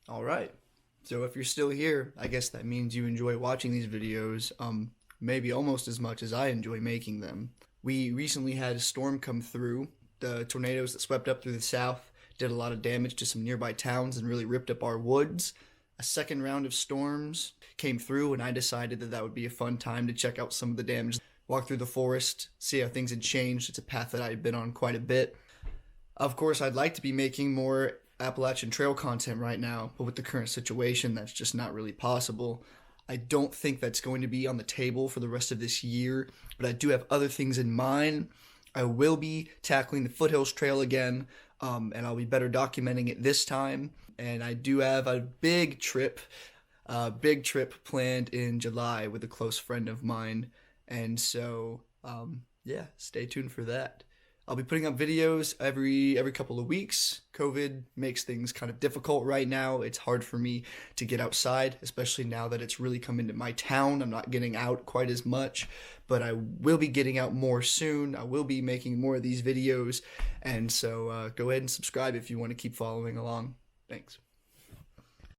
All right. So if you're still here, I guess that means you enjoy watching these videos, maybe almost as much as I enjoy making them. We recently had a storm come through. The tornadoes that swept up through the south did a lot of damage to some nearby towns and really ripped up our woods. A second round of storms came through, and I decided that that would be a fun time to check out some of the damage. Walk through the forest, see how things had changed. It's a path that I had been on quite a bit. Of course, I'd like to be making more Appalachian Trail content right now, but with the current situation, that's just not really possible. I don't think that's going to be on the table for the rest of this year, but I do have other things in mind. I will be tackling the Foothills Trail again, and I'll be better documenting it this time. And I do have a big trip planned in July with a close friend of mine. And so, yeah, stay tuned for that. I'll be putting up videos every couple of weeks. COVID makes things kind of difficult right now. It's hard for me to get outside, especially now that it's really come into my town. I'm not getting out quite as much, but I will be getting out more soon. I will be making more of these videos, and so go ahead and subscribe if you want to keep following along. Thanks.